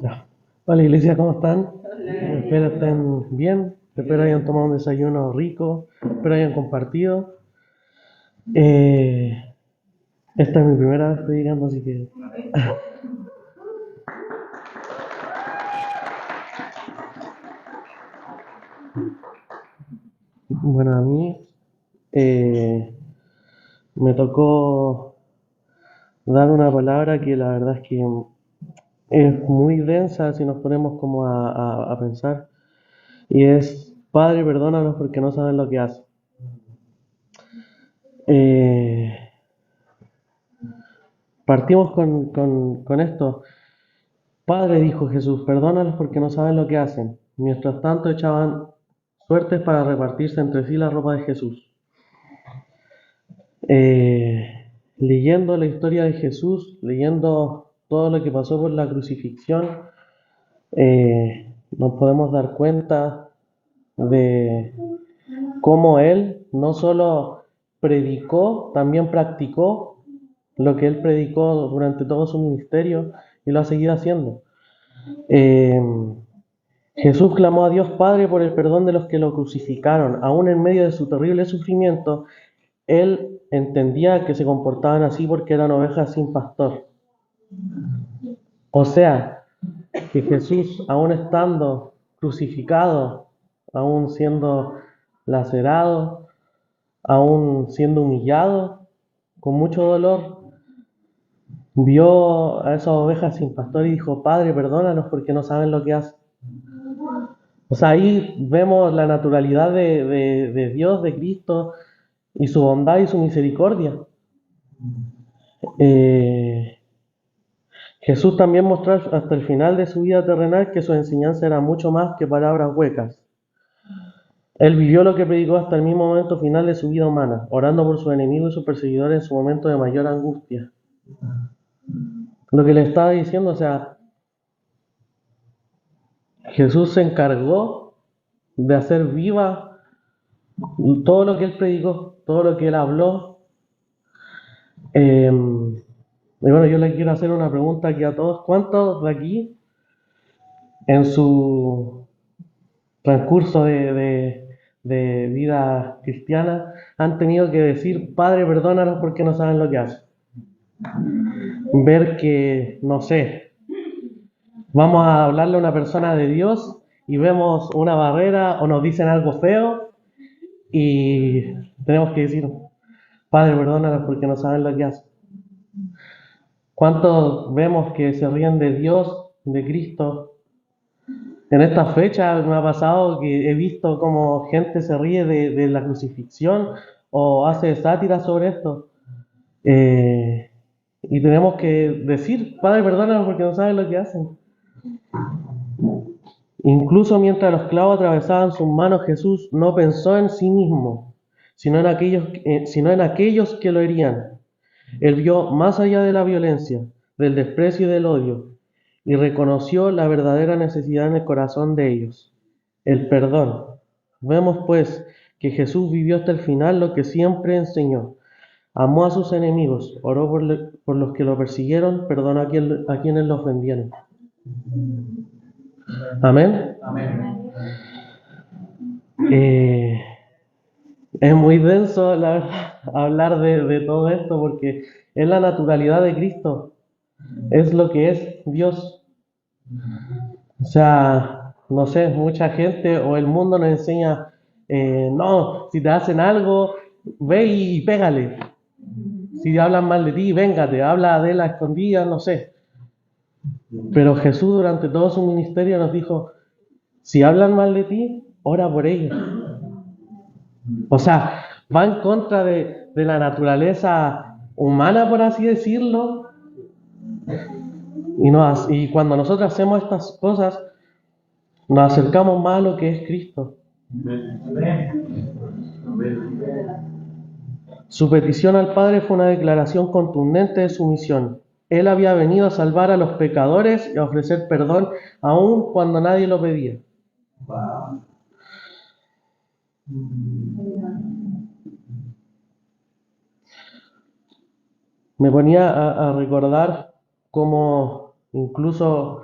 Ya. Hola iglesia, ¿cómo están? Espero estén bien, espero hayan tomado un desayuno rico, espero hayan compartido. Eh, Esta es mi primera vez predicando, así que bueno, a mí eh, me tocó dar una palabra que la verdad es que es muy densa si nos ponemos como a pensar, y es: Padre, perdónalos porque no saben lo que hacen. Eh, Partimos con esto. Padre, dijo Jesús, perdónalos porque no saben lo que hacen. Mientras tanto echaban suertes para repartirse entre sí la ropa de Jesús. Leyendo la historia de Jesús, leyendo todo lo que pasó por la crucifixión, nos podemos dar cuenta de cómo Él no solo predicó, también practicó lo que Él predicó durante todo su ministerio y lo ha seguido haciendo. Eh, Jesús clamó a Dios Padre por el perdón de los que lo crucificaron. Aún en medio de su terrible sufrimiento, él entendía que se comportaban así porque eran ovejas sin pastor. O sea, que Jesús, aún estando crucificado, aún siendo lacerado, aún siendo humillado, con mucho dolor, vio a esas ovejas sin pastor y dijo: Padre, perdónanos porque no saben lo que hacen. O sea, ahí vemos la naturalidad de Dios, de Cristo, y su bondad y su misericordia. Eh, Jesús también mostró hasta el final de su vida terrenal que su enseñanza era mucho más que palabras huecas. Él vivió lo que predicó hasta el mismo momento final de su vida humana, orando por sus enemigos y sus perseguidores en su momento de mayor angustia. Lo que le estaba diciendo, o sea, Jesús se encargó de hacer viva todo lo que él predicó, todo lo que él habló. Y bueno, yo le quiero hacer una pregunta aquí a todos. ¿Cuántos de aquí, en su transcurso de vida cristiana, han tenido que decir: Padre, perdónanos porque no saben lo que hacen? Ver que, no sé, vamos a hablarle a una persona de Dios y vemos una barrera o nos dicen algo feo y tenemos que decir: Padre, perdónanos porque no saben lo que hacen. ¿Cuántos vemos que se ríen de Dios, de Cristo? En esta fecha me ha pasado que he visto como gente se ríe de la crucifixión o hace sátira sobre esto. Eh, y tenemos que decir: Padre, perdónanos porque no saben lo que hacen. Incluso mientras los clavos atravesaban sus manos, Jesús no pensó en sí mismo, sino en aquellos que lo herían. Él vio más allá de la violencia, del desprecio y del odio, y reconoció la verdadera necesidad en el corazón de ellos: el perdón. Vemos pues que Jesús vivió hasta el final lo que siempre enseñó. Amó a sus enemigos, oró por los que lo persiguieron, perdonó a quienes lo ofendieron. Amén. Amén. Eh, es muy denso, la verdad, hablar de todo esto porque es la naturalidad de Cristo, es lo que es Dios. O sea, no sé, mucha gente o el mundo nos enseña: no, si te hacen algo, ve y pégale. Si hablan mal de ti, véngate, habla de la escondida, no sé. Pero Jesús durante todo su ministerio nos dijo: si hablan mal de ti, ora por ellos. O sea, va en contra de la naturaleza humana, por así decirlo. Y cuando nosotros hacemos estas cosas, nos acercamos más a lo que es Cristo. Su petición al Padre fue una declaración contundente de su misión. Él había venido a salvar a los pecadores y a ofrecer perdón aun cuando nadie lo pedía. Me ponía a recordar como incluso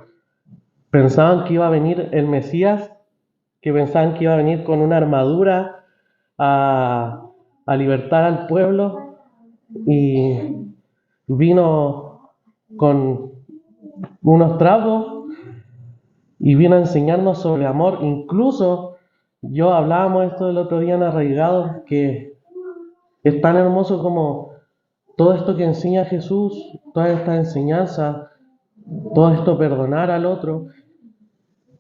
pensaban que iba a venir el Mesías, que pensaban que iba a venir con una armadura a libertar al pueblo, y vino con unos trapos y vino a enseñarnos sobre amor. Incluso yo hablábamos esto el otro día en Arraigados, que es tan hermoso como todo esto que enseña Jesús, toda esta enseñanza, todo esto perdonar al otro,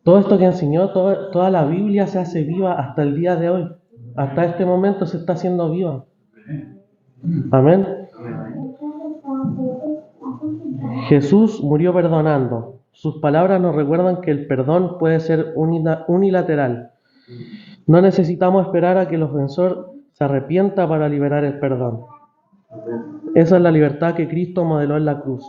todo esto que enseñó, toda la Biblia se hace viva hasta el día de hoy. Hasta este momento se está haciendo viva. Amén. Jesús murió perdonando. Sus palabras nos recuerdan que el perdón puede ser unilateral. No necesitamos esperar a que el ofensor se arrepienta para liberar el perdón. Esa es la libertad que Cristo modeló en la cruz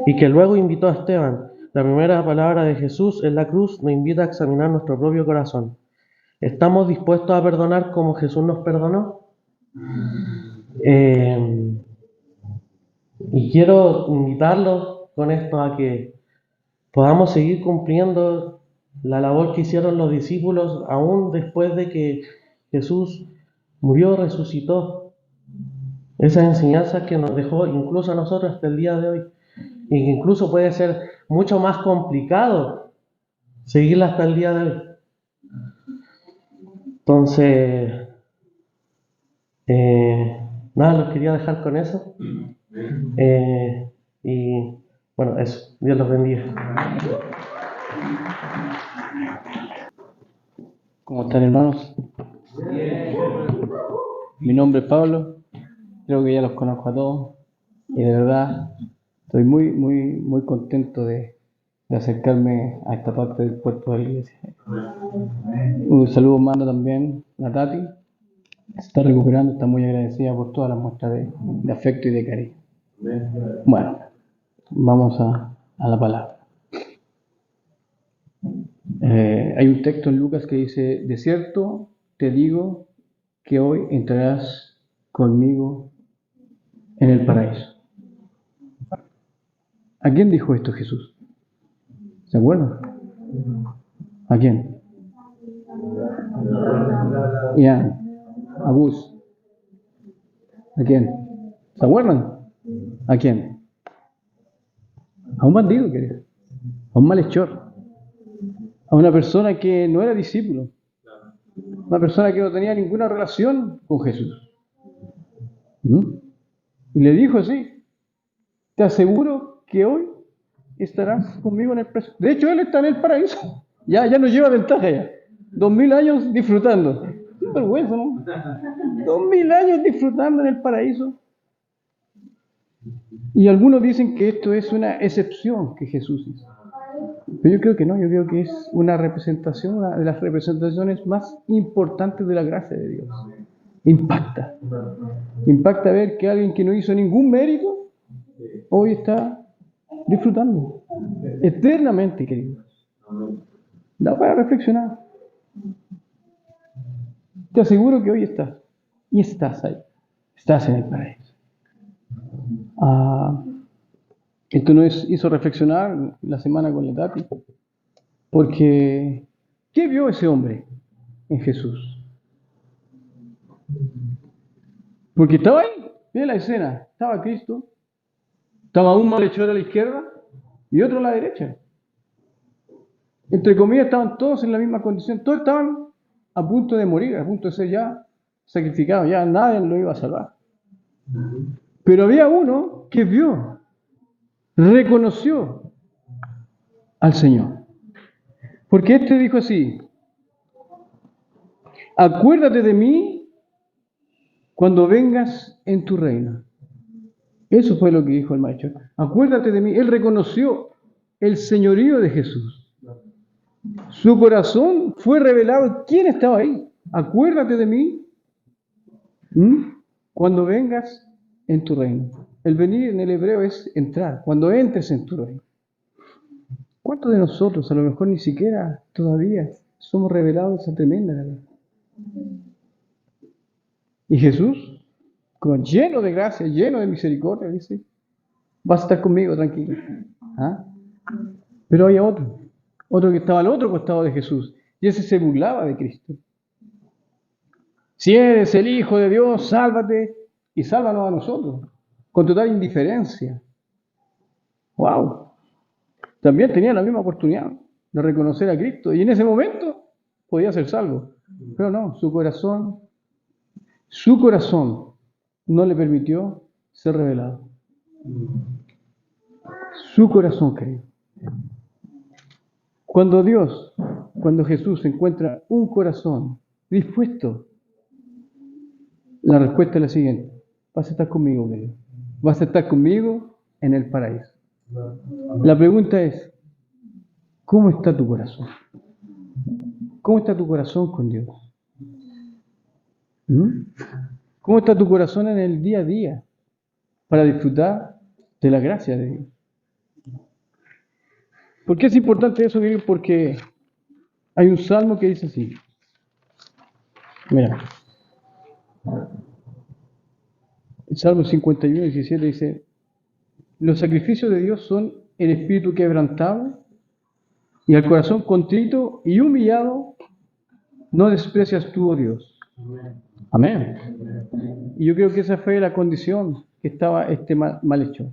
y que luego invitó a Esteban. La primera palabra de Jesús en la cruz nos invita a examinar nuestro propio corazón. ¿Estamos dispuestos a perdonar como Jesús nos perdonó? Y quiero invitarlos con esto a que podamos seguir cumpliendo la labor que hicieron los discípulos aún después de que Jesús murió, resucitó. Esas enseñanzas que nos dejó incluso a nosotros hasta el día de hoy. Y que incluso puede ser mucho más complicado seguirla hasta el día de hoy. Entonces, nada, los quería dejar con eso. Y bueno, eso. Dios los bendiga. ¿Cómo están, hermanos? Mi nombre es Pablo. Creo que ya los conozco a todos. Y de verdad estoy muy contento de acercarme a esta parte del cuerpo de la iglesia. Un saludo mando también a Tati. Se está recuperando, está muy agradecida por todas las muestras de afecto y de cariño. Bueno, vamos a la palabra. Hay un texto en Lucas que dice: de cierto te digo que hoy entrarás conmigo en el paraíso. ¿A quién dijo esto Jesús? ¿Se acuerdan? ¿A quién? Ya, a Gus. ¿A quién? ¿Se acuerdan? ¿A quién? A un bandido, querido. A un malhechor. A una persona que no era discípulo. Una persona que no tenía ninguna relación con Jesús. Y le dijo así: te aseguro que hoy estarás conmigo en el paraíso. De hecho, él está en el paraíso. Ya nos lleva ventaja ya. 2000 años disfrutando. Qué vergüenza, ¿no? 2000 años disfrutando en el paraíso. Y algunos dicen que esto es una excepción que Jesús hizo. Pero yo creo que no, yo creo que es una representación, una de las representaciones más importantes de la gracia de Dios. Impacta ver que alguien que no hizo ningún mérito hoy está disfrutando eternamente, queridos. Da para reflexionar. Te aseguro que hoy estás, y estás ahí, estás en el paraíso. Esto nos hizo reflexionar la semana con la Tati, porque ¿qué vio ese hombre en Jesús? Porque estaba ahí, ve la escena, estaba Cristo, estaba un malhechor a la izquierda y otro a la derecha. Entre comillas, estaban todos en la misma condición, todos estaban a punto de morir, a punto de ser ya sacrificados, ya nadie lo iba a salvar. Pero había uno que vio, reconoció al Señor. Porque este dijo así: acuérdate de mí cuando vengas en tu reino. Eso fue lo que dijo el maestro. Acuérdate de mí. Él reconoció el señorío de Jesús. Su corazón fue revelado. ¿Quién estaba ahí? Acuérdate de mí cuando vengas en tu reino. El venir en el hebreo es entrar, cuando entres en tu reino. ¿Cuántos de nosotros a lo mejor ni siquiera todavía somos revelados esa tremenda verdad? Y Jesús, como lleno de gracia, lleno de misericordia, dice: vas a estar conmigo, tranquilo. ¿Ah? Pero había otro que estaba al otro costado de Jesús, y ese se burlaba de Cristo. Si eres el Hijo de Dios, sálvate y sálvanos a nosotros, con total indiferencia. ¡Wow! También tenía la misma oportunidad de reconocer a Cristo, y en ese momento podía ser salvo. Pero no, su corazón no le permitió ser revelado. Su corazón, querido. Cuando Jesús encuentra un corazón dispuesto, la respuesta es la siguiente: vas a estar conmigo, querido. Vas a estar conmigo en el paraíso. La pregunta es, ¿cómo está tu corazón? ¿Cómo está tu corazón con Dios? ¿Cómo está tu corazón en el día a día para disfrutar de la gracia de Dios? ¿Por qué es importante eso, querido? Porque hay un salmo que dice así. Mira, el Salmo 51, 17 dice: los sacrificios de Dios son el espíritu quebrantable, y al corazón contrito y humillado no desprecias tú, oh Dios. Amén. Y yo creo que esa fue la condición que estaba este malhechor.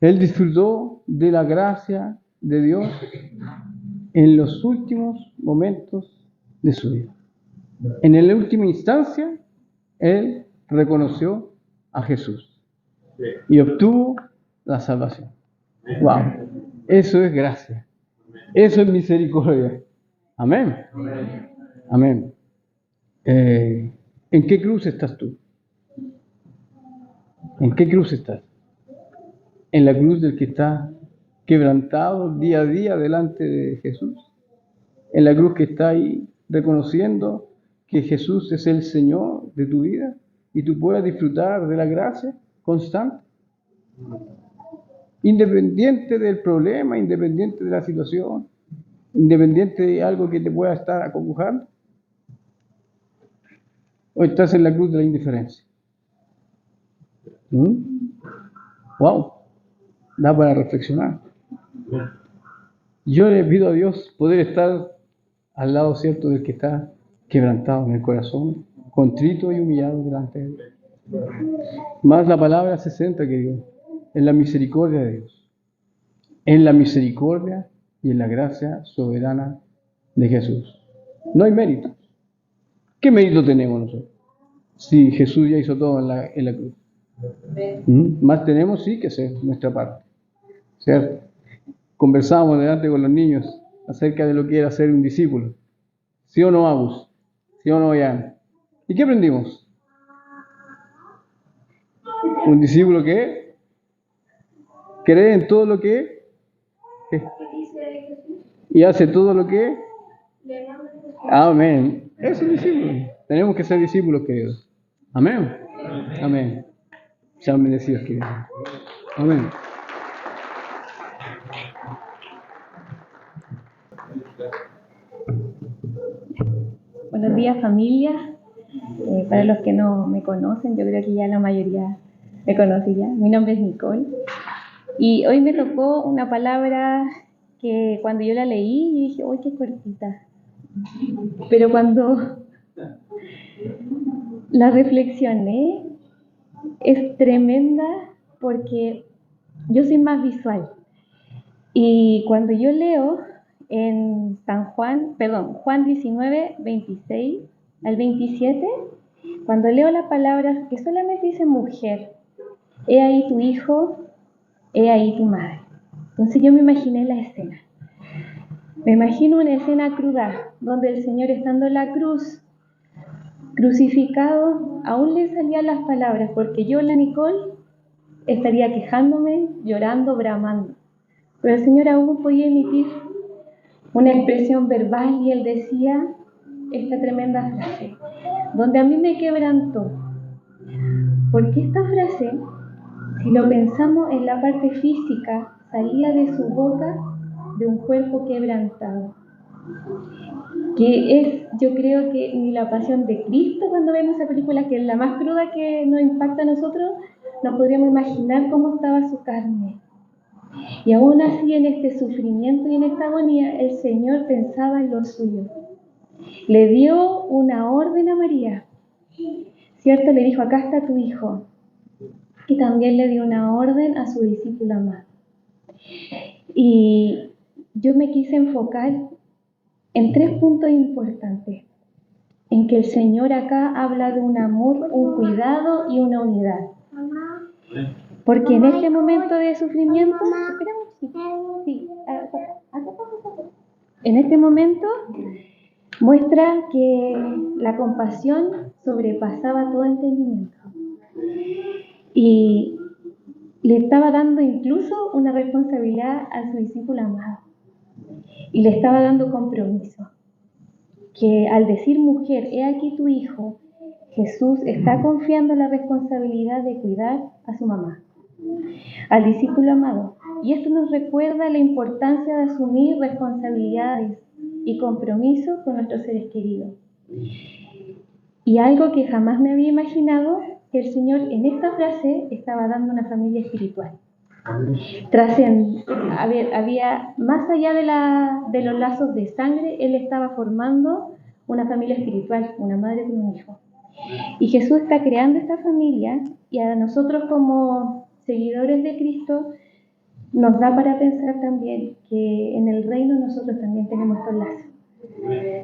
Él disfrutó de la gracia de Dios en los últimos momentos de su vida. En la última instancia, él reconoció a Jesús y obtuvo la salvación. ¡Wow! Eso es gracia. Eso es misericordia. Amén. Amén. ¿En qué cruz estás tú? ¿En qué cruz estás? ¿En la cruz del que está quebrantado día a día delante de Jesús? ¿En la cruz que está ahí reconociendo que Jesús es el Señor de tu vida y tú puedas disfrutar de la gracia constante? Independiente del problema, independiente de la situación, independiente de algo que te pueda estar acongojando. ¿O estás en la cruz de la indiferencia? ¡Wow! Da para reflexionar. Yo le pido a Dios poder estar al lado cierto del que está quebrantado en el corazón, contrito y humillado delante de Él. Más la palabra se centra, querido, en la misericordia de Dios, en la misericordia y en la gracia soberana de Jesús. No hay mérito. ¿Qué mérito tenemos nosotros? Si Jesús ya hizo todo en la cruz. Más tenemos, sí, que hacer nuestra parte. ¿Cierto? Conversábamos delante con los niños acerca de lo que era ser un discípulo. ¿Sí o no, Agus? ¿Sí o no, Jan? ¿Y qué aprendimos? Un discípulo que cree en todo lo que y hace todo lo que. Amén. Es un discípulo. Tenemos que ser discípulos, queridos. Amén. Amén. Sean bendecidos, queridos. Amén. Buenos días, familia. Para los que no me conocen, yo creo que ya la mayoría me conoce ya. Mi nombre es Nicole. Y hoy me tocó una palabra que cuando yo la leí, yo dije, ¡uy, qué cortita! Pero cuando la reflexioné, es tremenda porque yo soy más visual. Y cuando yo leo en Juan 19, 26 al 27, cuando leo las palabras que solamente dice mujer, he ahí tu hijo, he ahí tu madre. Entonces yo me imaginé la escena. Me imagino una escena cruda, donde el Señor estando en la cruz, crucificado, aún le salían las palabras, porque yo, la Nicole, estaría quejándome, llorando, bramando. Pero el Señor aún podía emitir una expresión verbal y Él decía esta tremenda frase, donde a mí me quebrantó. Porque esta frase, si lo pensamos en la parte física, salía de su boca de un cuerpo quebrantado. Que es, yo creo que ni la pasión de Cristo, cuando vemos esa película, que es la más cruda que nos impacta a nosotros, no podríamos imaginar cómo estaba su carne. Y aún así, en este sufrimiento y en esta agonía, el Señor pensaba en lo suyo. Le dio una orden a María, ¿cierto? Le dijo, acá está tu hijo. Y también le dio una orden a su discípula amada. Y yo me quise enfocar en 3 puntos importantes, en que el Señor acá habla de un amor, un cuidado y una unidad. Porque en este momento de sufrimiento, en este momento muestra que la compasión sobrepasaba todo entendimiento. Y le estaba dando incluso una responsabilidad a su discípulo amado. Y le estaba dando compromiso. Que al decir mujer, he aquí tu hijo, Jesús está confiando la responsabilidad de cuidar a su mamá, al discípulo amado. Y esto nos recuerda la importancia de asumir responsabilidades y compromisos con nuestros seres queridos. Y algo que jamás me había imaginado, que el Señor en esta frase estaba dando una familia espiritual. Había más allá de los lazos de sangre, Él estaba formando una familia espiritual, una madre con un hijo. Y Jesús está creando esta familia, y a nosotros como seguidores de Cristo nos da para pensar también que en el reino nosotros también tenemos estos lazos.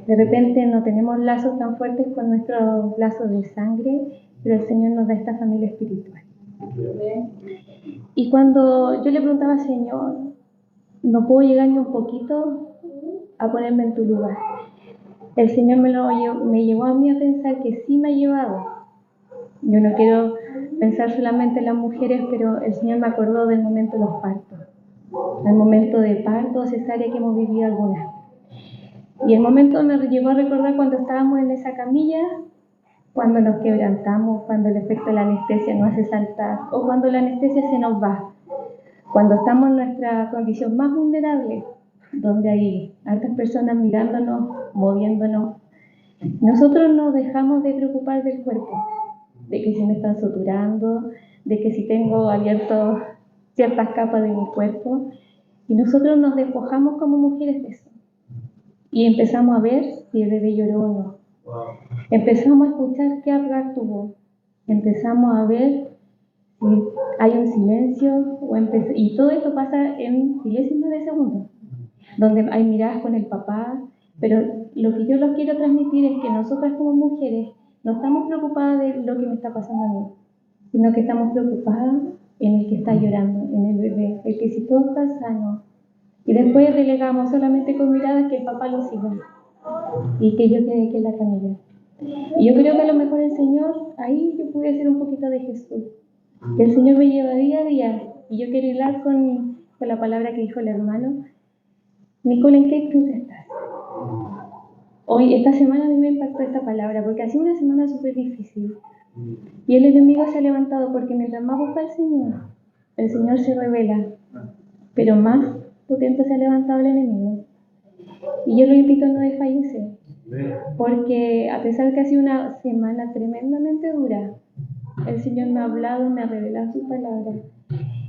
De repente no tenemos lazos tan fuertes con nuestros lazos de sangre, pero el Señor nos da esta familia espiritual. Y cuando yo le preguntaba al Señor, no puedo llegar ni un poquito a ponerme en tu lugar, el Señor me llevó a mí a pensar que sí me ha llevado. Yo no quiero pensar solamente en las mujeres, pero el Señor me acordó del momento de los partos, el momento de parto, cesárea que hemos vivido algunas. Y el momento me llevó a recordar cuando estábamos en esa camilla, cuando nos quebrantamos, cuando el efecto de la anestesia nos hace saltar, o cuando la anestesia se nos va, cuando estamos en nuestra condición más vulnerable, donde hay hartas personas mirándonos, moviéndonos. Nosotros nos dejamos de preocupar del cuerpo, de que si me están suturando, de que si tengo abierto ciertas capas de mi cuerpo, y nosotros nos despojamos como mujeres de eso. Y empezamos a ver si el bebé lloró o no. Empezamos a escuchar qué hablar tuvo. Empezamos a ver si hay un silencio, y todo esto pasa en milésimas de segundo, donde hay miradas con el papá. Pero lo que yo les quiero transmitir es que nosotras como mujeres no estamos preocupadas de lo que me está pasando a mí, sino que estamos preocupadas en el que está llorando, en el bebé, el que si todo está sano. Y después delegamos solamente con miradas que el papá lo siga y que yo quede aquí en la camilla. Y yo creo que a lo mejor el Señor, ahí yo pude hacer un poquito de Jesús. Que el Señor me lleva día a día. Y yo quiero hilar con la palabra que dijo el hermano. Nicole, ¿en qué cruz estás? Hoy, esta semana a mí me impactó esta palabra, porque ha sido una semana súper difícil. Y el enemigo se ha levantado, porque mientras más busca el Señor se revela. Pero más potente se ha levantado el enemigo. Y yo lo invito a no desfallecer, porque a pesar que ha sido una semana tremendamente dura, el Señor me ha hablado, me ha revelado su palabra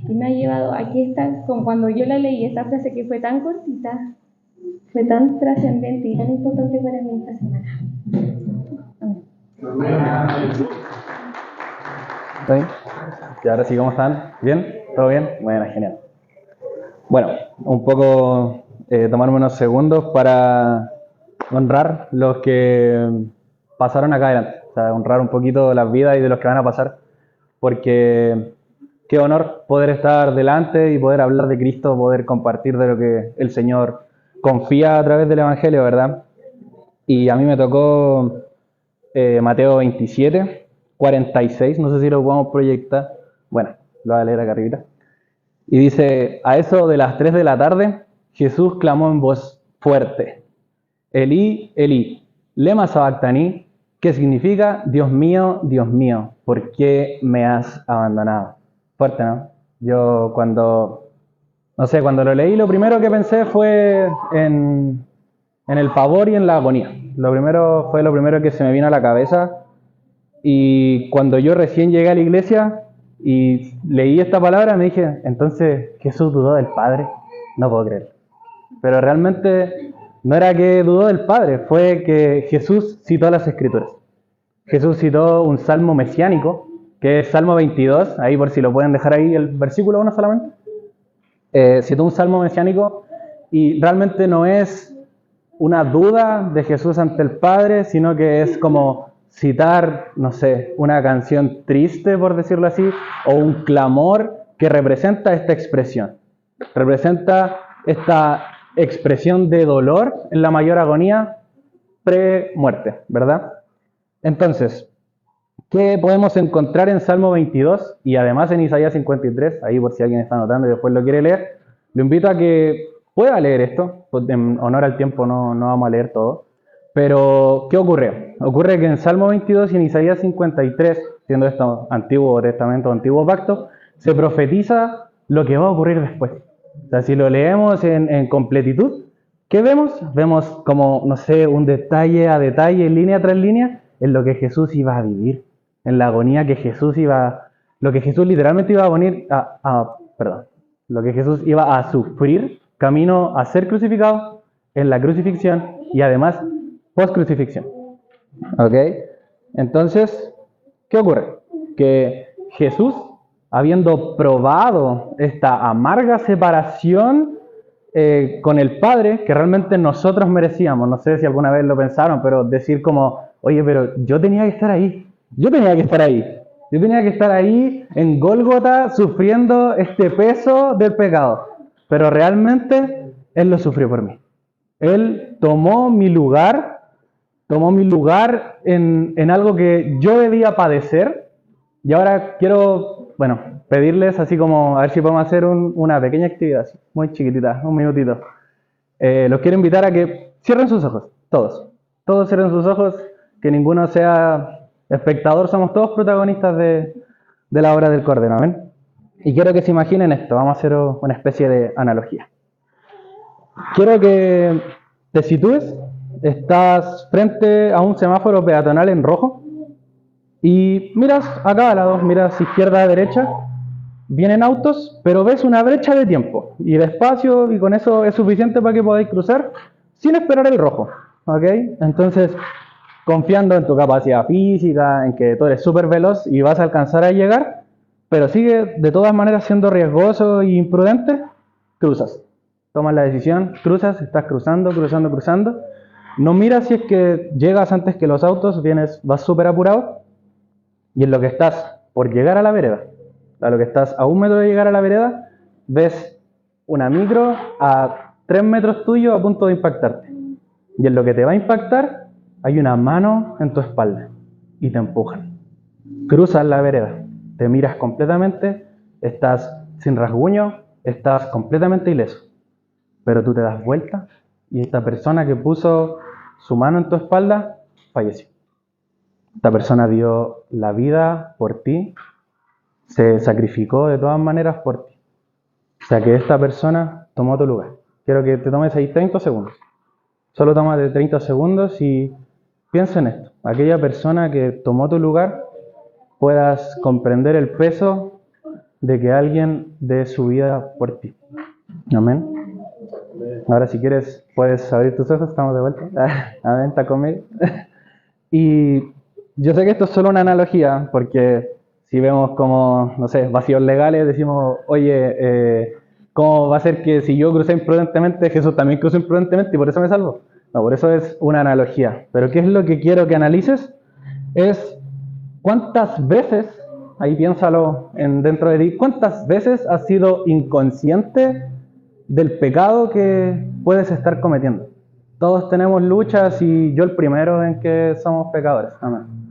y me ha llevado, aquí está, como cuando yo la leí, esta frase que fue tan cortita, fue tan trascendente y tan importante para mí esta semana. Amén. ¿Está bien? Y ahora sí, ¿cómo están? ¿Bien? ¿Todo bien? Bueno, genial. Bueno, un poco tomarme unos segundos para honrar los que pasaron acá adelante. O sea, honrar un poquito las vidas y de los que van a pasar. Porque qué honor poder estar delante y poder hablar de Cristo, poder compartir de lo que el Señor confía a través del Evangelio, ¿verdad? Y a mí me tocó Mateo 27, 46, no sé si lo podemos proyectar. Bueno, lo voy a leer acá arriba. Y dice, a eso de las 3 de la tarde, Jesús clamó en voz fuerte, Elí, Elí, lema sabactaní, que significa, Dios mío, ¿por qué me has abandonado? Fuerte, ¿no? Yo cuando lo leí, lo primero que pensé fue en el pavor y en la agonía. Fue lo primero que se me vino a la cabeza. Y cuando yo recién llegué a la iglesia, Y leí esta palabra y me dije, entonces Jesús dudó del Padre. No puedo creer. Pero realmente no era que dudó del Padre, fue que Jesús citó las Escrituras. Jesús citó un salmo mesiánico, que es Salmo 22, ahí por si lo pueden dejar ahí, el versículo 1 solamente. Citó un salmo mesiánico y realmente no es una duda de Jesús ante el Padre, sino que es como citar, no sé, una canción triste, por decirlo así, o un clamor que representa esta expresión. Representa esta expresión de dolor en la mayor agonía pre-muerte, ¿verdad? Entonces, ¿qué podemos encontrar en Salmo 22 y además en Isaías 53? Ahí por si alguien está anotando y después lo quiere leer, lo invito a que pueda leer esto, pues en honor al tiempo no vamos a leer todo. Pero, ¿qué ocurre? Ocurre que en Salmo 22 y en Isaías 53, siendo esto Antiguo Testamento, Antiguo Pacto, se profetiza lo que va a ocurrir después. O sea, si lo leemos en completitud, ¿qué vemos? Vemos como, no sé, un detalle a detalle, línea tras línea, en lo que Jesús iba a vivir, en la agonía que Jesús lo que Jesús literalmente iba a venir lo que Jesús iba a sufrir camino a ser crucificado, en la crucifixión y además post-crucifixión. ¿Ok? Entonces, ¿qué ocurre? Que Jesús, habiendo probado esta amarga separación con el Padre, que realmente nosotros merecíamos, no sé si alguna vez lo pensaron, pero decir como, oye, pero yo tenía que estar ahí, yo tenía que estar ahí en Gólgota sufriendo este peso del pecado, pero realmente Él lo sufrió por mí. Él tomó mi lugar en algo que yo debía padecer. Y ahora quiero, pedirles así como, a ver si podemos hacer una pequeña actividad, así, muy chiquitita, un minutito. Los quiero invitar a que cierren sus ojos, todos cierren sus ojos, que ninguno sea espectador, somos todos protagonistas de la obra del Cordero, ¿amén? Y quiero que se imaginen esto, vamos a hacer una especie de analogía. Quiero que te sitúes, estás frente a un semáforo peatonal en rojo y miras a cada lado, miras izquierda a derecha, vienen autos, pero ves una brecha de tiempo y despacio y con eso es suficiente para que podáis cruzar sin esperar el rojo, ¿ok? Entonces, confiando en tu capacidad física, en que tú eres súper veloz y vas a alcanzar a llegar, pero sigue de todas maneras siendo riesgoso e imprudente, cruzas. Tomas la decisión, cruzas, estás cruzando. No miras si es que llegas antes que los autos, vas súper apurado. Y en lo que estás por llegar a la vereda, a lo que estás a 1 metro de llegar a la vereda, ves una micro a 3 metros tuyo a punto de impactarte. Y en lo que te va a impactar, hay una mano en tu espalda y te empujan. Cruzas la vereda, te miras completamente, estás sin rasguño, estás completamente ileso. Pero tú te das vuelta y esta persona que puso su mano en tu espalda falleció. Esta persona dio la vida por ti, se sacrificó de todas maneras por ti. O sea que esta persona tomó tu lugar. Quiero que te tomes ahí 30 segundos. Solo tómate 30 segundos y piensa en esto. Aquella persona que tomó tu lugar, puedas comprender el peso de que alguien dé su vida por ti. Amén. Ahora si quieres puedes abrir tus ojos, estamos de vuelta. Amén, está conmigo. Y yo sé que esto es solo una analogía, porque si vemos como, no sé, vacíos legales, decimos, oye, ¿cómo va a ser que si yo crucé imprudentemente, Jesús también cruzó imprudentemente y por eso me salvo? No, por eso es una analogía. Pero ¿qué es lo que quiero que analices? Es cuántas veces, ahí piénsalo dentro de ti, cuántas veces has sido inconsciente del pecado que puedes estar cometiendo. Todos tenemos luchas y yo el primero en que somos pecadores. Amén.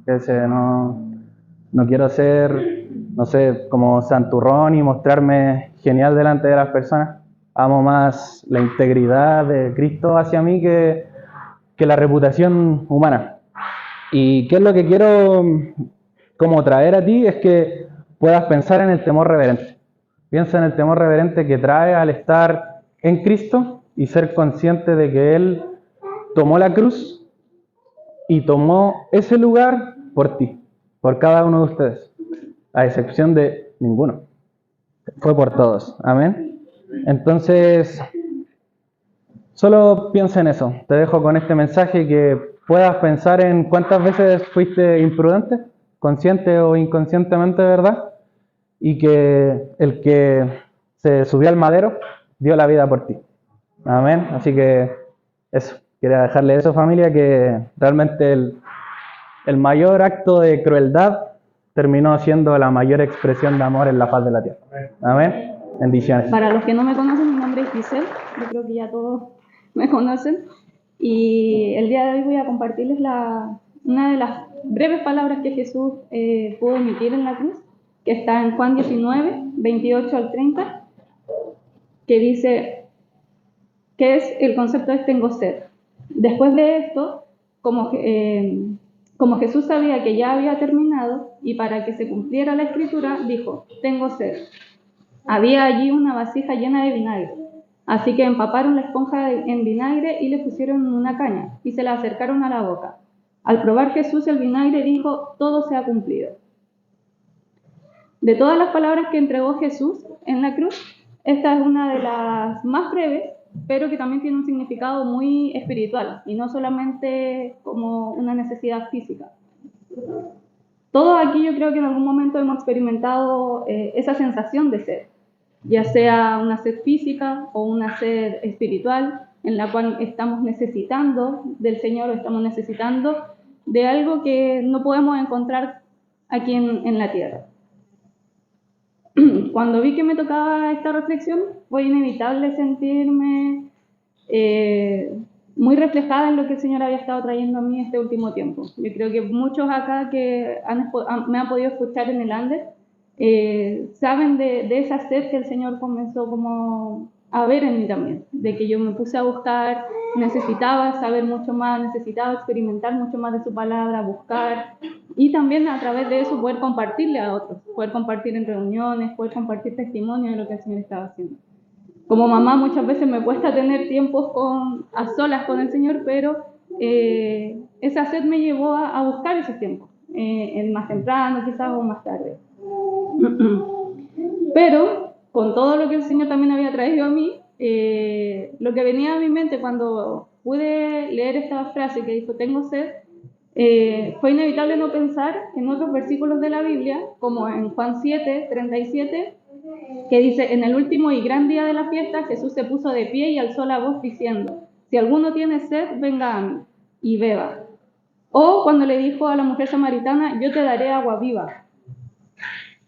No quiero ser, no sé, como santurrón y mostrarme genial delante de las personas. Amo más la integridad de Cristo hacia mí que la reputación humana. Y qué es lo que quiero como traer a ti es que puedas pensar en el temor reverente. Piensa en el temor reverente que trae al estar en Cristo y ser consciente de que Él tomó la cruz y tomó ese lugar por ti, por cada uno de ustedes, a excepción de ninguno. Fue por todos. Amén. Entonces, solo piensa en eso. Te dejo con este mensaje, que puedas pensar en cuántas veces fuiste imprudente, consciente o inconscientemente, ¿verdad? Y que el que se subió al madero dio la vida por ti. Amén. Así que eso. Quería dejarle eso, familia, que realmente el mayor acto de crueldad terminó siendo la mayor expresión de amor en la faz de la tierra. Amén. Bendiciones. Para los que no me conocen, mi nombre es Giselle. Yo creo que ya todos me conocen. Y el día de hoy voy a compartirles una de las breves palabras que Jesús pudo emitir en la cruz, que está en Juan 19, 28 al 30, que dice, ¿qué es el concepto de tengo sed? Después de esto, como Jesús sabía que ya había terminado, y para que se cumpliera la escritura, dijo, tengo sed. Había allí una vasija llena de vinagre, así que empaparon la esponja en vinagre y le pusieron en una caña, y se la acercaron a la boca. Al probar Jesús el vinagre, dijo, todo se ha cumplido. De todas las palabras que entregó Jesús en la cruz, esta es una de las más breves, pero que también tiene un significado muy espiritual, y no solamente como una necesidad física. Todos aquí yo creo que en algún momento hemos experimentado esa sensación de sed, ya sea una sed física o una sed espiritual, en la cual estamos necesitando del Señor, o estamos necesitando de algo que no podemos encontrar aquí en la tierra. Cuando vi que me tocaba esta reflexión, fue inevitable sentirme muy reflejada en lo que el Señor había estado trayendo a mí este último tiempo. Yo creo que muchos acá que me han podido escuchar en el Ander saben de esa sed que el Señor comenzó como a ver en mí también, de que yo me puse a buscar, necesitaba saber mucho más, necesitaba experimentar mucho más de su palabra, buscar, y también a través de eso poder compartirle a otros, poder compartir en reuniones, poder compartir testimonio de lo que el Señor estaba haciendo. Como mamá muchas veces me cuesta tener tiempos a solas con el Señor, pero esa sed me llevó a buscar esos tiempos, más temprano quizás o más tarde. Pero con todo lo que el Señor también había traído a mí, lo que venía a mi mente cuando pude leer esta frase que dijo tengo sed, fue inevitable no pensar en otros versículos de la Biblia, como en Juan 7, 37, que dice, en el último y gran día de la fiesta, Jesús se puso de pie y alzó la voz diciendo, si alguno tiene sed, venga a mí y beba. O cuando le dijo a la mujer samaritana, yo te daré agua viva.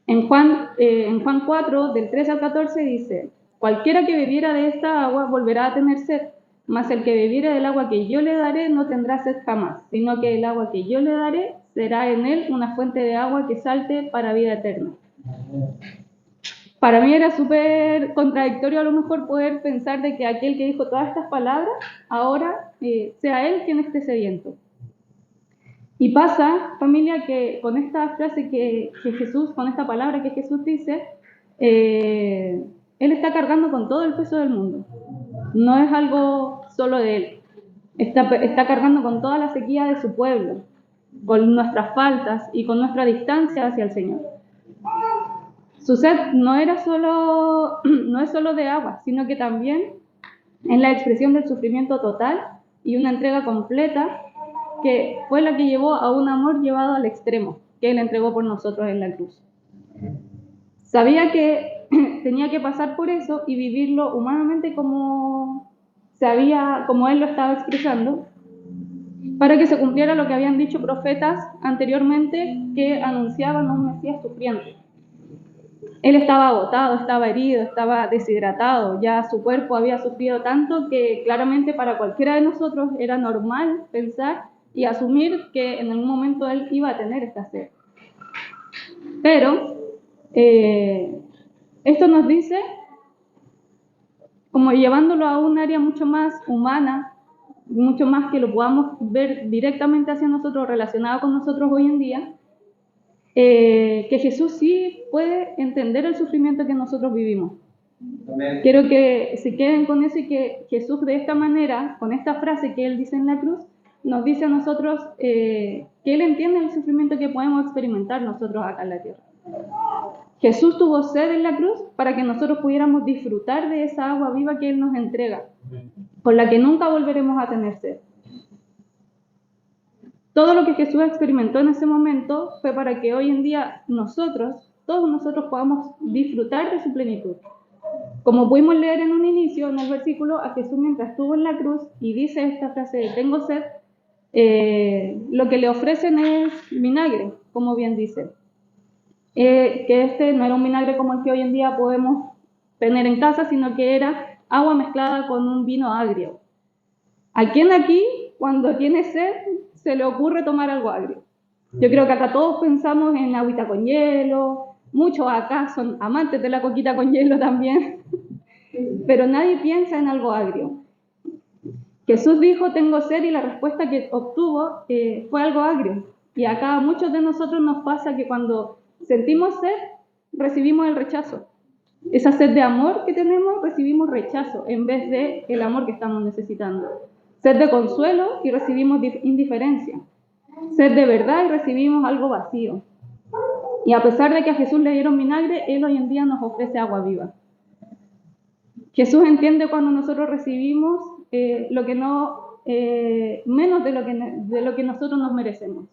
En Juan 4, del 13 al 14 dice, cualquiera que bebiera de esta agua volverá a tener sed, mas el que bebiere del agua que yo le daré no tendrá sed jamás, sino que el agua que yo le daré será en él una fuente de agua que salte para vida eterna. Para mí era súper contradictorio a lo mejor poder pensar de que aquel que dijo todas estas palabras, ahora sea él quien esté sediento. Y pasa, familia, que con esta frase que Jesús, con esta palabra que Jesús dice, Él está cargando con todo el peso del mundo. No es algo solo de Él. Está cargando con toda la sequía de su pueblo, con nuestras faltas y con nuestra distancia hacia el Señor. Su sed no es solo de agua, sino que también es la expresión del sufrimiento total y una entrega completa que fue la que llevó a un amor llevado al extremo, que Él entregó por nosotros en la cruz. Sabía que tenía que pasar por eso y vivirlo humanamente como Él lo estaba expresando, para que se cumpliera lo que habían dicho profetas anteriormente que anunciaban a un Mesías sufriente. Él estaba agotado, estaba herido, estaba deshidratado, ya su cuerpo había sufrido tanto que claramente para cualquiera de nosotros era normal pensar y asumir que en algún momento Él iba a tener esta sed. Pero esto nos dice, como llevándolo a un área mucho más humana, mucho más que lo podamos ver directamente hacia nosotros, relacionado con nosotros hoy en día, que Jesús sí puede entender el sufrimiento que nosotros vivimos. Amén. Quiero que se queden con eso y que Jesús de esta manera, con esta frase que Él dice en la cruz, nos dice a nosotros que Él entiende el sufrimiento que podemos experimentar nosotros acá en la tierra. Jesús tuvo sed en la cruz para que nosotros pudiéramos disfrutar de esa agua viva que Él nos entrega, con la que nunca volveremos a tener sed. Todo lo que Jesús experimentó en ese momento fue para que hoy en día todos nosotros podamos disfrutar de su plenitud. Como pudimos leer en un inicio, en el versículo, a Jesús mientras estuvo en la cruz y dice esta frase de tengo sed, lo que le ofrecen es vinagre, como bien dice. Que este no era un vinagre como el que hoy en día podemos tener en casa, sino que era agua mezclada con un vino agrio. ¿A quién aquí, cuando tiene sed, se le ocurre tomar algo agrio? Yo creo que acá todos pensamos en agüita con hielo, muchos acá son amantes de la coquita con hielo también, pero nadie piensa en algo agrio. Jesús dijo, tengo sed, y la respuesta que obtuvo fue algo agrio. Y acá a muchos de nosotros nos pasa que cuando sentimos sed, recibimos el rechazo. Esa sed de amor que tenemos, recibimos rechazo en vez de el amor que estamos necesitando. Sed de consuelo y recibimos indiferencia. Sed de verdad y recibimos algo vacío. Y a pesar de que a Jesús le dieron vinagre, Él hoy en día nos ofrece agua viva. Jesús entiende cuando nosotros recibimos menos de lo que nosotros nos merecemos.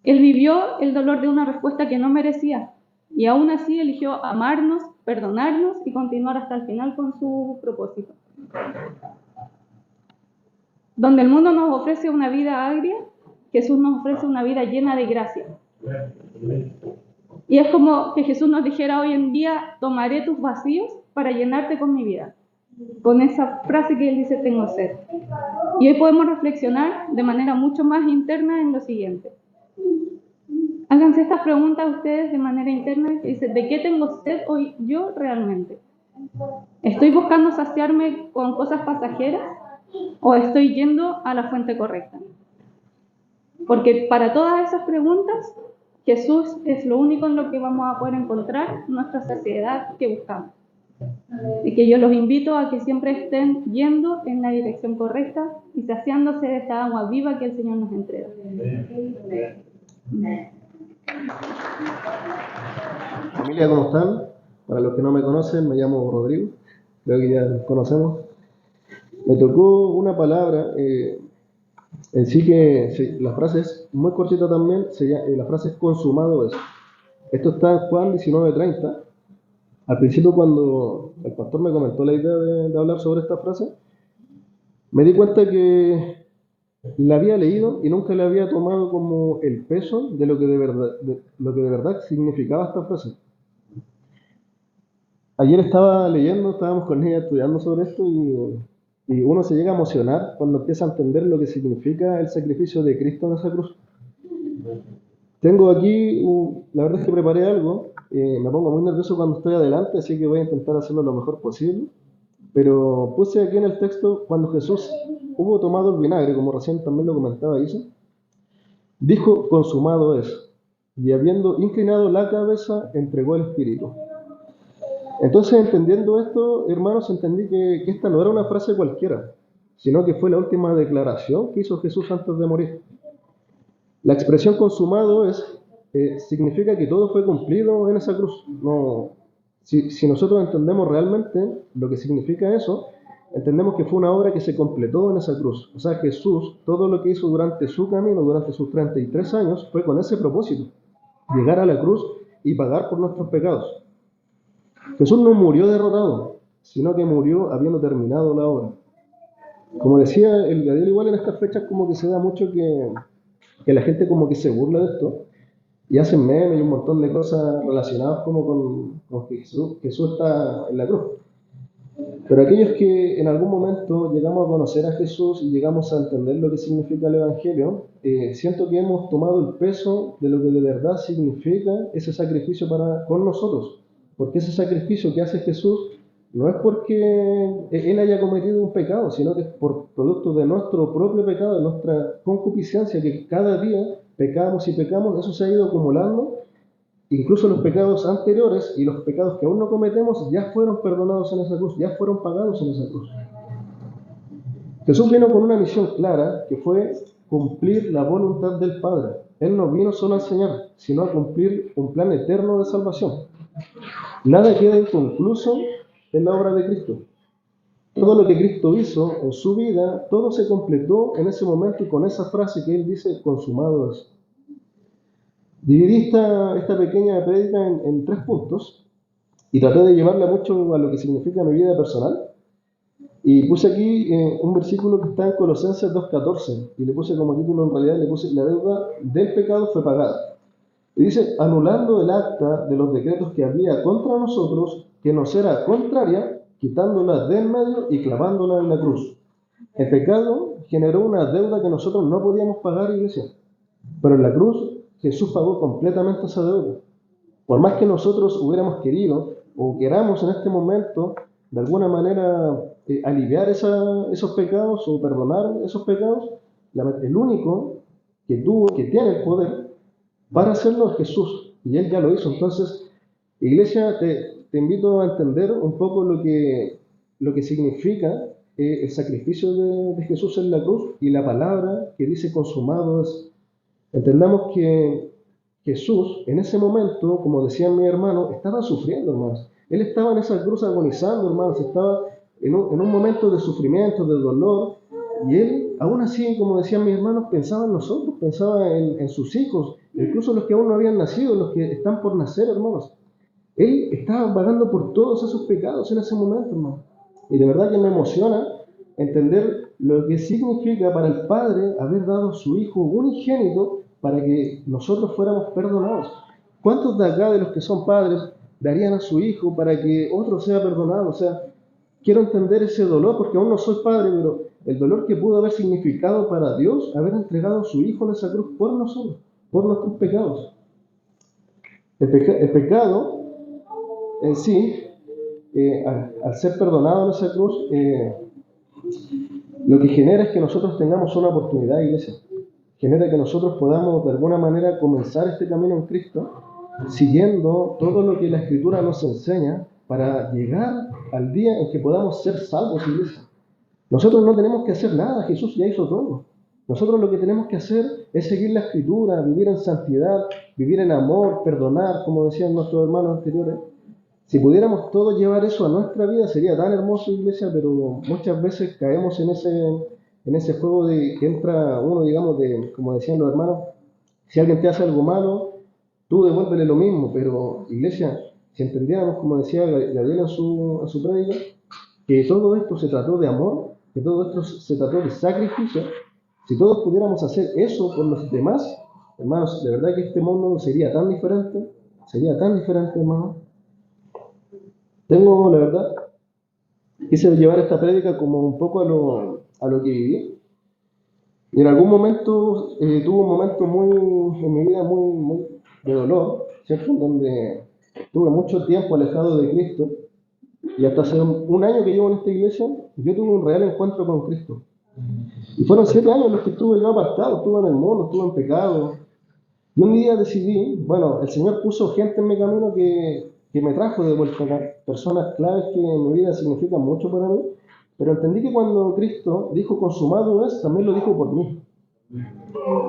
Él vivió el dolor de una respuesta que no merecía, y aún así eligió amarnos, perdonarnos y continuar hasta el final con su propósito. Donde el mundo nos ofrece una vida agria, Jesús nos ofrece una vida llena de gracia. Y es como que Jesús nos dijera hoy en día, tomaré tus vacíos para llenarte con mi vida. Con esa frase que Él dice, tengo sed. Y hoy podemos reflexionar de manera mucho más interna en lo siguiente. Háganse estas preguntas ustedes de manera interna, que dice, ¿de qué tengo sed hoy yo realmente? ¿Estoy buscando saciarme con cosas pasajeras o estoy yendo a la fuente correcta? Porque para todas esas preguntas, Jesús es lo único en lo que vamos a poder encontrar nuestra saciedad que buscamos. Y que yo los invito a que siempre estén yendo en la dirección correcta y saciándose de esta agua viva que el Señor nos entrega. Familia, ¿cómo están? Para los que no me conocen, me llamo Rodrigo, creo que ya nos conocemos. Me tocó una palabra, en sí la frase es muy cortita también, la frase es consumado es. Esto está en Juan 19:30. Al principio, cuando el pastor me comentó la idea de hablar sobre esta frase, me di cuenta que la había leído y nunca le había tomado como el peso de lo que de verdad significaba esta frase. Ayer estaba leyendo, estábamos con ella estudiando sobre esto y uno se llega a emocionar cuando empieza a entender lo que significa el sacrificio de Cristo en esa cruz. Tengo aquí, la verdad es que preparé algo, me pongo muy nervioso cuando estoy adelante, así que voy a intentar hacerlo lo mejor posible. Pero puse aquí en el texto, cuando Jesús hubo tomado el vinagre, como recién también lo comentaba Isa, dijo, consumado es, y habiendo inclinado la cabeza, entregó el espíritu. Entonces, entendiendo esto, hermanos, entendí que esta no era una frase cualquiera, sino que fue la última declaración que hizo Jesús antes de morir. La expresión consumado es, significa que todo fue cumplido en esa cruz. No, si nosotros entendemos realmente lo que significa eso, entendemos que fue una obra que se completó en esa cruz. O sea, Jesús, todo lo que hizo durante su camino, durante sus 33 años, fue con ese propósito, llegar a la cruz y pagar por nuestros pecados. Jesús no murió derrotado, sino que murió habiendo terminado la obra. Como decía el Gadiel, igual en estas fechas como que se da mucho que la gente como que se burla de esto y hacen memes y un montón de cosas relacionadas como con que Jesús está en la cruz. Pero aquellos que en algún momento llegamos a conocer a Jesús y llegamos a entender lo que significa el Evangelio, siento que hemos tomado el peso de lo que de verdad significa ese sacrificio con nosotros. Porque ese sacrificio que hace Jesús no es porque Él haya cometido un pecado, sino que es por producto de nuestro propio pecado, de nuestra concupiscencia, que cada día pecamos y pecamos, eso se ha ido acumulando. Incluso los pecados anteriores y los pecados que aún no cometemos ya fueron perdonados en esa cruz, ya fueron pagados en esa cruz. Jesús vino con una misión clara, que fue cumplir la voluntad del Padre. Él no vino solo a enseñar, sino a cumplir un plan eterno de salvación. Nada queda inconcluso en la obra de Cristo. Todo lo que Cristo hizo en su vida, todo se completó en ese momento y con esa frase que Él dice, consumado es. Dividí esta pequeña prédica en 3 puntos y traté de llevarla mucho a lo que significa mi vida personal. Y puse aquí un versículo que está en Colosenses 2:14 y le puse como título, en realidad le puse: la deuda del pecado fue pagada. Y dice: anulando el acta de los decretos que había contra nosotros, que nos era contraria, quitándola del medio y clavándola en la cruz. El pecado generó una deuda que nosotros no podíamos pagar, iglesia, pero en la cruz Jesús pagó completamente esa deuda. Por más que nosotros hubiéramos querido o queramos en este momento de alguna manera aliviar esos pecados o perdonar esos pecados, el único que tiene el poder para hacerlo es Jesús, y Él ya lo hizo. Entonces, iglesia, te invito a entender un poco lo que significa el sacrificio de Jesús en la cruz y la palabra que dice consumado es. Entendamos que Jesús en ese momento, como decían mis hermanos, estaba sufriendo, hermanos. Él estaba en esa cruz agonizando, hermanos, estaba en un momento de sufrimiento, de dolor, y Él, aún así, como decían mis hermanos, pensaba en nosotros, pensaba en sus hijos, incluso los que aún no habían nacido, los que están por nacer, hermanos. Él estaba pagando por todos esos pecados en ese momento, hermanos. Y de verdad que me emociona entender lo que significa para el Padre haber dado a su Hijo unigénito para que nosotros fuéramos perdonados. ¿Cuántos de acá, de los que son padres, darían a su hijo para que otro sea perdonado? O sea, quiero entender ese dolor, porque aún no soy padre, pero el dolor que pudo haber significado para Dios haber entregado a su Hijo en esa cruz por nosotros, por nuestros pecados. El pecado en sí, al ser perdonado en esa cruz, lo que genera es que nosotros tengamos una oportunidad, iglesia. Genera que nosotros podamos de alguna manera comenzar este camino en Cristo, siguiendo todo lo que la Escritura nos enseña para llegar al día en que podamos ser salvos, iglesia. Nosotros no tenemos que hacer nada, Jesús ya hizo todo. Nosotros lo que tenemos que hacer es seguir la Escritura, vivir en santidad, vivir en amor, perdonar, como decían nuestros hermanos anteriores. Si pudiéramos todos llevar eso a nuestra vida, sería tan hermoso, iglesia, pero muchas veces caemos en ese juego de que entra uno, digamos, como decían los hermanos, si alguien te hace algo malo, tú devuélvele lo mismo. Pero, iglesia, si entendiéramos, como decía Gabriel en su prédica, que todo esto se trató de amor, que todo esto se trató de sacrificio, si todos pudiéramos hacer eso por los demás, hermanos, de verdad que este mundo sería tan diferente, hermanos. La verdad, quise llevar esta prédica como un poco a lo que viví. Y en algún momento tuve un momento en mi vida muy de dolor, ¿cierto? Donde tuve mucho tiempo alejado de Cristo. Y hasta hace un año que llevo en esta iglesia, yo tuve un real encuentro con Cristo. Y fueron 7 años los que estuve yo apartado, estuve en el mundo, estuve en pecado. Y un día decidí, el Señor puso gente en mi camino que me trajo de vuelta acá, personas claves que en mi vida significan mucho para mí, pero entendí que cuando Cristo dijo consumado es, también lo dijo por mí.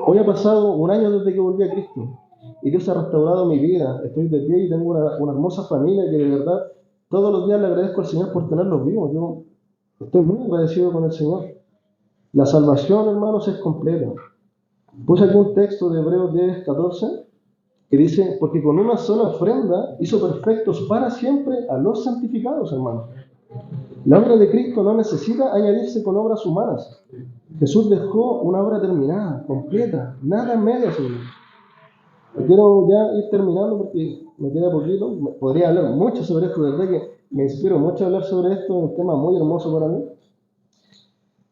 Hoy ha pasado un año desde que volví a Cristo y Dios ha restaurado mi vida. Estoy de pie y tengo una hermosa familia que de verdad todos los días le agradezco al Señor por tenerlos vivos. Yo estoy muy agradecido con el Señor. La salvación, hermanos, es completa. Puse aquí un texto de Hebreos 10:14 que dice: porque con una sola ofrenda hizo perfectos para siempre a los santificados, hermanos. La obra de Cristo no necesita añadirse con obras humanas. Jesús dejó una obra terminada, completa, nada medias, hermanos. Quiero ya ir terminando porque me queda poquito. Podría hablar mucho sobre esto, de verdad que me inspiro mucho a hablar sobre esto, es un tema muy hermoso para mí.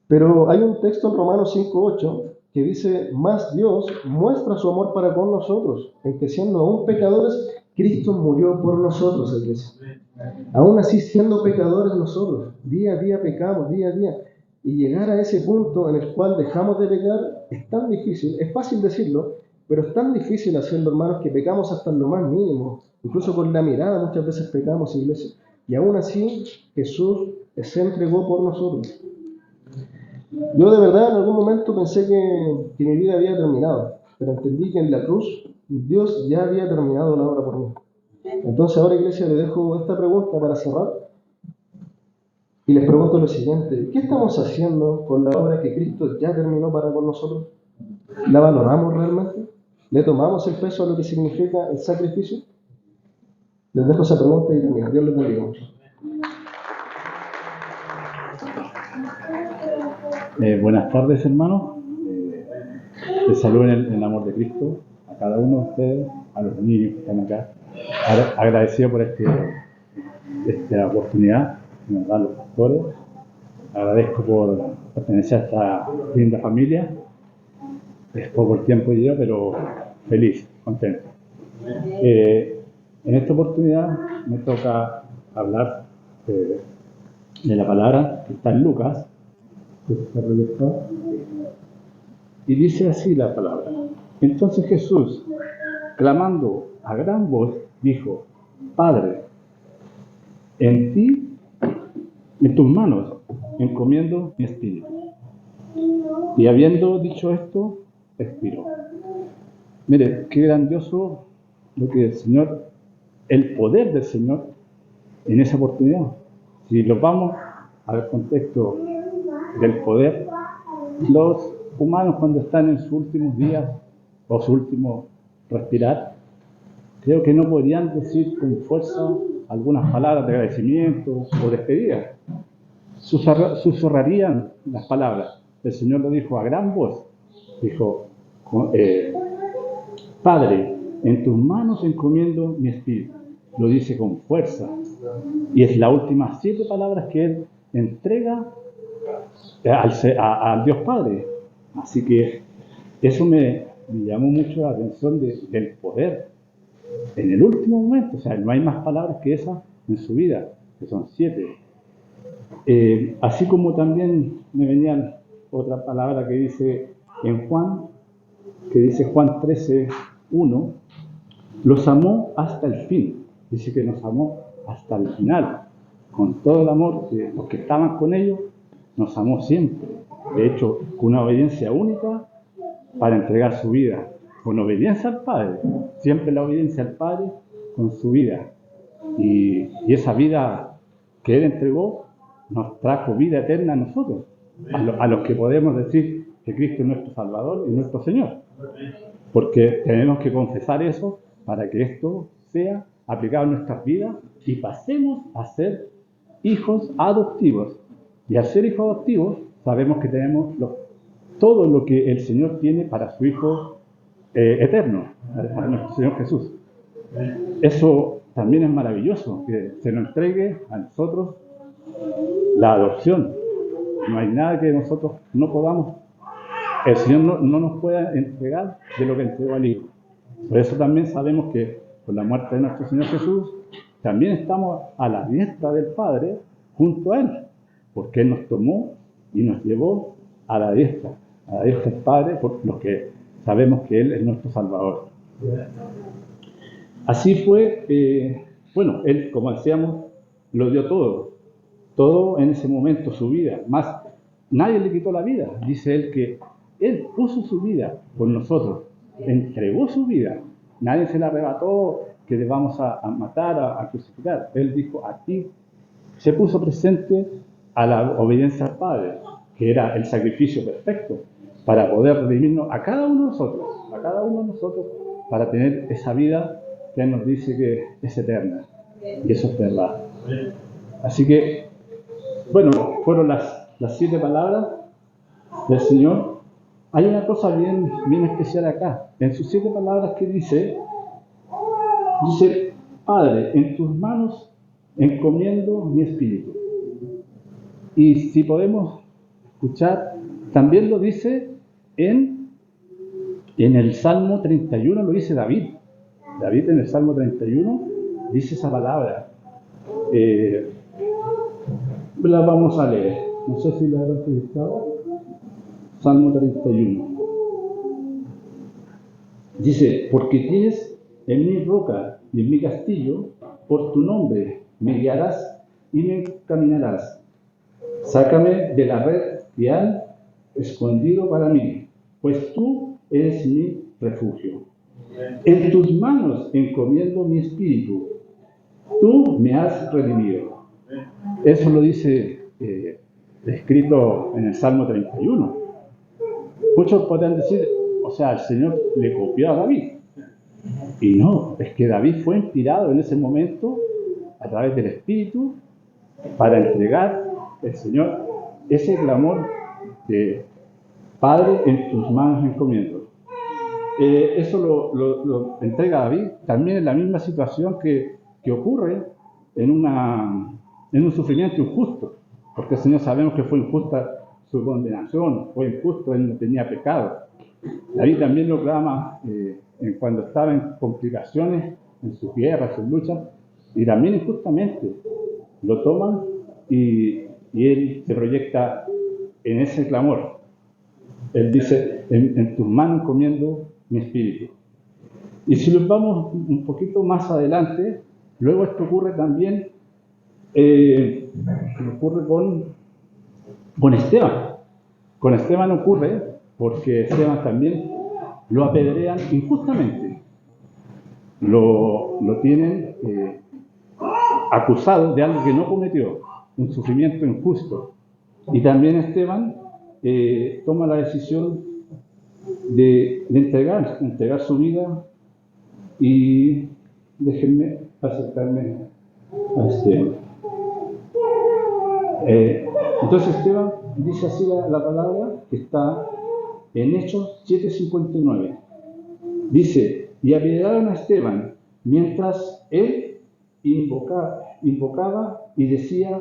Pero hay un texto en Romanos 5:8 que dice: más Dios muestra su amor para con nosotros, en que siendo aún pecadores, Cristo murió por nosotros, iglesia. Aún así, siendo pecadores nosotros, día a día pecamos, día a día. Y llegar a ese punto en el cual dejamos de pecar es tan difícil, es fácil decirlo, pero es tan difícil hacerlo, hermanos, que pecamos hasta en lo más mínimo. Incluso con la mirada muchas veces pecamos, iglesia. Y aún así, Jesús se entregó por nosotros. Yo de verdad en algún momento pensé que mi vida había terminado, pero entendí que en la cruz Dios ya había terminado la obra por mí. Entonces ahora, iglesia, le dejo esta pregunta para cerrar y les pregunto lo siguiente: ¿qué estamos haciendo con la obra que Cristo ya terminó para con nosotros? ¿La valoramos realmente? ¿Le tomamos el peso a lo que significa el sacrificio? Les dejo esa pregunta y termino. Dios les bendiga mucho. Buenas tardes, hermanos. Les saludo en el amor de Cristo a cada uno de ustedes, a los niños que están acá. Agradecido por esta oportunidad que nos dan los pastores. Agradezco por pertenecer a esta linda familia. Es poco el tiempo yo, pero feliz, contento. En esta oportunidad me toca hablar de la palabra que está en Lucas. Y dice así la palabra: entonces Jesús, clamando a gran voz, dijo: Padre, en tus manos encomiendo mi espíritu. Y habiendo dicho esto, expiró. Mire, qué grandioso lo que el Señor, el poder del Señor en esa oportunidad. Si lo vamos al contexto del poder, los humanos cuando están en sus últimos días o su último respirar, creo que no podrían decir con fuerza algunas palabras de agradecimiento o despedida. Susurrarían las palabras. El Señor lo dijo a gran voz. Dijo: Padre, en tus manos encomiendo mi espíritu. Lo dice con fuerza. Y es las últimas 7 palabras que Él entrega al Dios Padre. Así que eso me llamó mucho la atención del poder en el último momento. O sea, no hay más palabras que esas en su vida, que son 7. Así como también me venía otra palabra que dice en Juan, que dice Juan 13:1, los amó hasta el fin. Dice que nos amó hasta el final, con todo el amor de los que estaban con ellos, nos amó siempre. De hecho, con una obediencia única para entregar su vida, con obediencia al Padre, siempre la obediencia al Padre con su vida. Y esa vida que Él entregó nos trajo vida eterna a nosotros, a los que podemos decir que Cristo es nuestro Salvador y nuestro Señor. Porque tenemos que confesar eso para que esto sea aplicado en nuestras vidas y pasemos a ser hijos adoptivos. Y al ser hijos adoptivos, sabemos que tenemos todo lo que el Señor tiene para su Hijo eterno, para nuestro Señor Jesús. Eso también es maravilloso, que se nos entregue a nosotros la adopción. No hay nada que nosotros no podamos, el Señor no nos pueda entregar de lo que entregó al Hijo. Por eso también sabemos que con la muerte de nuestro Señor Jesús, también estamos a la diestra del Padre junto a Él, porque Él nos tomó y nos llevó a la diestra del Padre, por los que sabemos que Él es nuestro Salvador. Así fue, Él, como decíamos, lo dio todo en ese momento, su vida. Más, nadie le quitó la vida. Dice Él que Él puso su vida por nosotros, entregó su vida. Nadie se la arrebató, que le vamos a matar, a crucificar. Él dijo: a ti. Se puso presente a la obediencia al Padre, que era el sacrificio perfecto, para poder redimirnos a cada uno de nosotros, para tener esa vida que Él nos dice que es eterna. Y eso es verdad. Así que, fueron las 7 palabras del Señor. Hay una cosa bien especial acá. En sus 7 palabras que dice: Padre, en tus manos encomiendo mi espíritu. Y si podemos escuchar, también lo dice en el Salmo 31, lo dice David. David en el Salmo 31 dice esa palabra. La vamos a leer. No sé si la habrán utilizado. Salmo 31. Dice: porque tienes en mi roca y en mi castillo, por tu nombre me guiarás y me encaminarás. Sácame de la red fiel escondido para mí, pues tú eres mi refugio. En tus manos encomiendo mi espíritu, tú me has redimido. Eso lo dice escrito en el Salmo 31. Muchos podrán decir, o sea, el Señor le copió a David. Y no, es que David fue inspirado en ese momento a través del Espíritu para entregar al Señor ese clamor de Padre, en tus manos encomiendo. Eso lo entrega David también en la misma situación que ocurre en un sufrimiento injusto, porque el Señor sabemos que fue injusta su condenación, fue injusto, él no tenía pecado. David también lo clama cuando estaba en complicaciones, en sus guerras, en sus luchas, y también injustamente lo toman y él se proyecta en ese clamor. Él dice, en tus manos encomiendo mi espíritu. Y si nos vamos un poquito más adelante, luego esto ocurre también, ocurre con Esteban. Con Esteban ocurre porque Esteban también lo apedrean injustamente. Lo tienen acusado de algo que no cometió, un sufrimiento injusto. Y también Esteban toma la decisión de entregar su vida, y déjenme acercarme a Esteban. Entonces Esteban dice así la palabra que está en Hechos 7:59. Dice, y apedrearon a Esteban mientras él invocaba y decía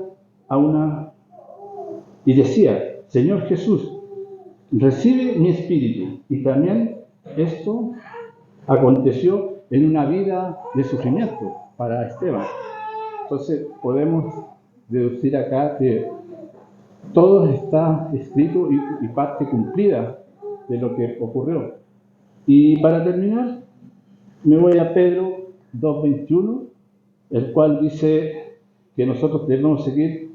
Señor Jesús, recibe mi espíritu. Y también esto aconteció en una vida de sufrimiento para Esteban. Entonces podemos deducir acá que todo está escrito y parte cumplida de lo que ocurrió. Y para terminar, me voy a Pedro 2:21, el cual dice que nosotros debemos seguir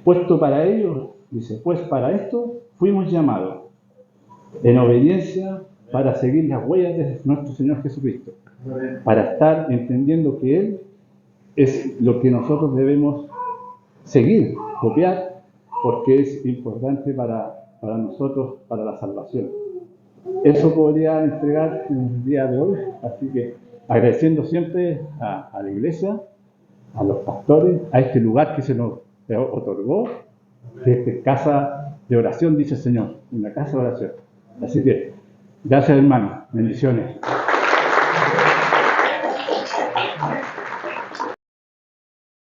puesto para ello, dice, pues para esto fuimos llamados, en obediencia para seguir las huellas de nuestro Señor Jesucristo, para estar entendiendo que Él es lo que nosotros debemos seguir, copiar, porque es importante para nosotros, para la salvación. Eso podría entregar en el día de hoy, así que agradeciendo siempre a la iglesia, a los pastores, a este lugar que se nos otorgó, que es casa de oración, dice el Señor, una casa de oración. Así que, gracias hermano, bendiciones.